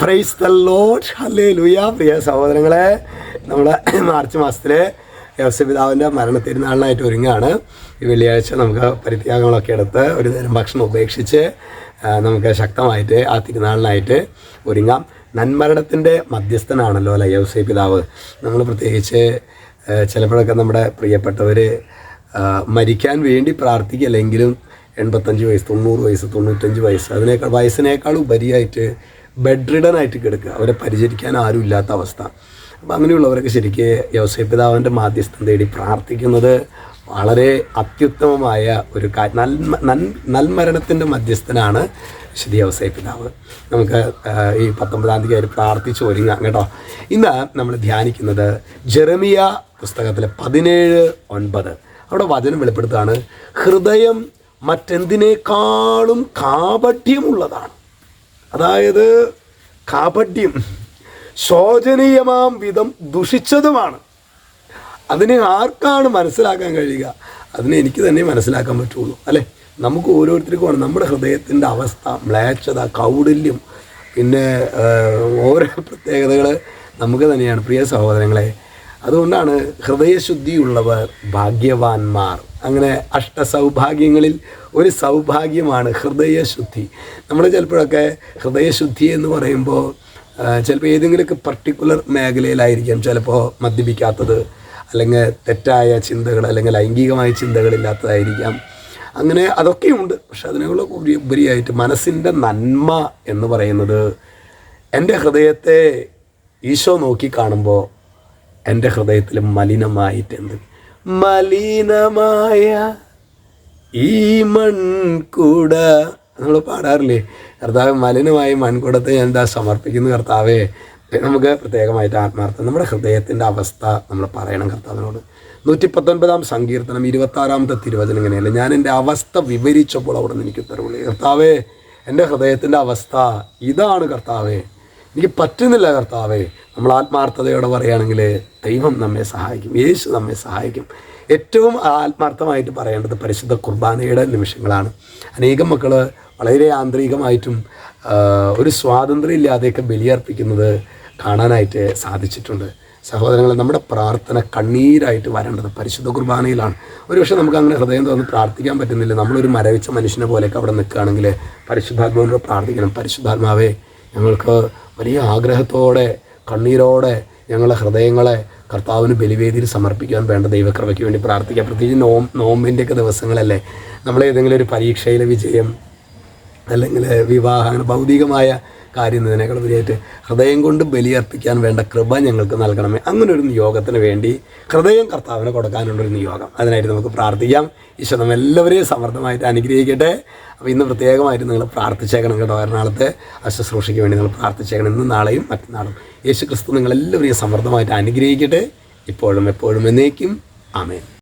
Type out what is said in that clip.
Price the lord, hallelujah. പ്രിയ സഹോദരങ്ങളെ, നമ്മൾ മാർച്ച് മാസത്തിലെ യോസേപ്പിതാവിൻ്റെ മരണത്തിരുന്നാളിനായിട്ട് ഒരുങ്ങുകയാണ്. ഈ വെള്ളിയാഴ്ച നമുക്ക് പരിത്യാഗങ്ങളൊക്കെ എടുത്ത് ഒരു നേരം ഭക്ഷണം ഉപേക്ഷിച്ച് നമുക്ക് ശക്തമായിട്ട് ആ തിരുനാളിനായിട്ട് ഒരുങ്ങാം. നന്മരണത്തിൻ്റെ മധ്യസ്ഥനാണല്ലോ അല്ലേ യോസേപ്പിതാവ്. നമ്മൾ പ്രത്യേകിച്ച് ചിലപ്പോഴൊക്കെ നമ്മുടെ പ്രിയപ്പെട്ടവർ മരിക്കാൻ വേണ്ടി പ്രാർത്ഥിക്കില്ലെങ്കിലും 85 വയസ്സ്, 90 വയസ്സ്, 95 വയസ്സ്, വയസ്സിനേക്കാൾ ഉപരിയായിട്ട് ബെഡ് റിഡനായിട്ട് കിടക്കുക, അവരെ പരിചരിക്കാൻ ആരും ഇല്ലാത്ത അവസ്ഥ. അപ്പോൾ അങ്ങനെയുള്ളവരൊക്കെ ശരിക്ക് യോസേപ്പിതാവിൻ്റെ മാധ്യസ്ഥം തേടി പ്രാർത്ഥിക്കുന്നത് വളരെ അത്യുത്തമമായ ഒരു നൽമരണത്തിൻ്റെ മധ്യസ്ഥനാണ് വിശുദ്ധ യോസേപ്പിതാവ്. നമുക്ക് ഈ 19-ാം തീയതി പ്രാർത്ഥിച്ച് ഒരുങ്ങാം കേട്ടോ. ഇന്ന് നമ്മൾ ധ്യാനിക്കുന്നത് ജെറമിയ പുസ്തകത്തിലെ 17:9. അവിടെ വചനം വെളിപ്പെടുത്താണ്, ഹൃദയം മറ്റെന്തിനേക്കാളും കാപട്യമുള്ളതാണ്. അതായത് കാപട്യം ശോചനീയമാം വിധം ദുഷിച്ചതുമാണ്. അതിനെ ആർക്കാണ് മനസ്സിലാക്കാൻ കഴിയുക? അതിനെ എനിക്ക് തന്നെ മനസ്സിലാക്കാൻ പറ്റുള്ളൂ അല്ലേ. നമുക്ക് ഓരോരുത്തർക്കും ആണ് നമ്മുടെ ഹൃദയത്തിൻ്റെ അവസ്ഥ, മ്ലേച്ഛത, കൗടില്യം, പിന്നെ ഓരോ പ്രത്യേകതകൾ നമുക്ക് തന്നെയാണ് പ്രിയ സഹോദരങ്ങളെ. അതുകൊണ്ടാണ് ഹൃദയശുദ്ധിയുള്ളവർ ഭാഗ്യവാന്മാർ. അങ്ങനെ അഷ്ടസൗഭാഗ്യങ്ങളിൽ ഒരു സൗഭാഗ്യമാണ് ഹൃദയശുദ്ധി. നമ്മൾ ചിലപ്പോഴൊക്കെ ഹൃദയശുദ്ധി എന്ന് പറയുമ്പോൾ ചിലപ്പോൾ ഏതെങ്കിലുമൊക്കെ പർട്ടിക്കുലർ മേഖലയിലായിരിക്കാം ചിലപ്പോൾ മദ്യപിക്കാത്തത്, അല്ലെങ്കിൽ തെറ്റായ ചിന്തകൾ, അല്ലെങ്കിൽ ലൈംഗികമായ ചിന്തകളില്ലാത്തതായിരിക്കാം. അങ്ങനെ അതൊക്കെയുണ്ട്. പക്ഷെ അതിനുള്ള ഉപരിയായിട്ട് മനസ്സിൻ്റെ നന്മ എന്ന് പറയുന്നത്, എൻ്റെ ഹൃദയത്തെ ഈശോ നോക്കി കാണുമ്പോൾ എൻ്റെ ഹൃദയത്തിൽ മലിനമായിട്ടുണ്ട്. മലിനമായ ഈ മൺകൂട നമ്മൾ പാടാറില്ലേ, കർത്താവ് മലിനമായ മൺകൂടത്തെ ഞാൻ എന്താ സമർപ്പിക്കുന്നു കർത്താവേ. നമുക്ക് പ്രത്യേകമായിട്ട് ആത്മാർത്ഥം നമ്മുടെ ഹൃദയത്തിൻ്റെ അവസ്ഥ നമ്മൾ പറയണം കർത്താവിനോട്. 119-ാം സങ്കീർത്തനം 26-ാമത്തെ തിരുവചനം ഇങ്ങനെയല്ല, ഞാൻ എൻ്റെ അവസ്ഥ വിവരിച്ചപ്പോൾ അവിടെ നിന്ന് എനിക്ക് ഉത്തരവുള്ളൂ. കർത്താവേ, എൻ്റെ ഹൃദയത്തിൻ്റെ അവസ്ഥ ഇതാണ് കർത്താവേ, എനിക്ക് പറ്റുന്നില്ല കർത്താവേ. നമ്മൾ ആത്മാർത്ഥതയോടെ പറയുകയാണെങ്കിൽ ദൈവം നമ്മെ സഹായിക്കും, യേശു നമ്മെ സഹായിക്കും. ഏറ്റവും ആത്മാർത്ഥമായിട്ട് പറയേണ്ടത് പരിശുദ്ധ കുർബാനയുടെ നിമിഷങ്ങളാണ്. അനേകം മക്കൾ വളരെ ആന്തരികമായിട്ടും ഒരു സ്വാതന്ത്ര്യം ഇല്ലാതെയൊക്കെ ബലിയർപ്പിക്കുന്നത് കാണാനായിട്ട് സാധിച്ചിട്ടുണ്ട്. സഹോദരങ്ങളെ, നമ്മുടെ പ്രാർത്ഥന കണ്ണീരായിട്ട് വരേണ്ടത് പരിശുദ്ധ കുർബാനയിലാണ്. ഒരുപക്ഷെ നമുക്ക് അങ്ങനെ ഹൃദയം തുറന്ന് പ്രാർത്ഥിക്കാൻ പറ്റുന്നില്ല. നമ്മളൊരു മരവിച്ച മനുഷ്യനെ പോലെയൊക്കെ അവിടെ നിൽക്കുകയാണെങ്കിൽ പരിശുദ്ധാത്മാവിനോട് പ്രാർത്ഥിക്കണം. പരിശുദ്ധാത്മാവേ, ഞങ്ങൾക്ക് വലിയ ആഗ്രഹത്തോടെ കണ്ണീരോടെ ഞങ്ങളുടെ ഹൃദയങ്ങളെ കർത്താവിന് ബലിവേദിയിൽ സമർപ്പിക്കാൻ വേണ്ട ദൈവകൃപയ്ക്ക് വേണ്ടി പ്രാർത്ഥിക്കാം. പ്രത്യേകിച്ച് നോമ്പിൻ്റെയൊക്കെ ദിവസങ്ങളല്ലേ, നമ്മളേതെങ്കിലും ഒരു പരീക്ഷയിലെ വിജയം, അല്ലെങ്കിൽ വിവാഹം, അങ്ങനെ ഭൗതികമായ കാര്യം ഇതിനേക്കാൾ ഉപരിയായിട്ട് ഹൃദയം കൊണ്ട് ബലിയർപ്പിക്കാൻ വേണ്ട കൃപ ഞങ്ങൾക്ക് നൽകണമേ. അങ്ങനൊരു നിയോഗത്തിന് വേണ്ടി ഹൃദയം കർത്താവിന് കൊടുക്കാനുള്ളൊരു നിയോഗം, അതിനായിട്ട് നമുക്ക് പ്രാർത്ഥിക്കാം. ഈശോ നമ്മെല്ലാവരെയും സമൃദ്ധമായിട്ട് അനുഗ്രഹിക്കട്ടെ. അപ്പോൾ ഇന്ന് പ്രത്യേകമായിട്ട് നിങ്ങൾ പ്രാർത്ഥിച്ചേക്കണം കേട്ടോ. എറണാകുളത്തെ ശുശ്രൂഷയ്ക്ക് വേണ്ടി നിങ്ങൾ പ്രാർത്ഥിച്ചേക്കണം. ഇന്നും നാളെയും മറ്റന്നാളും. യേശു ക്രിസ്തു നിങ്ങളെല്ലാവരെയും സമൃദ്ധമായിട്ട് അനുഗ്രഹിക്കട്ടെ, ഇപ്പോഴും എപ്പോഴും എന്നേക്കും. ആമേൻ.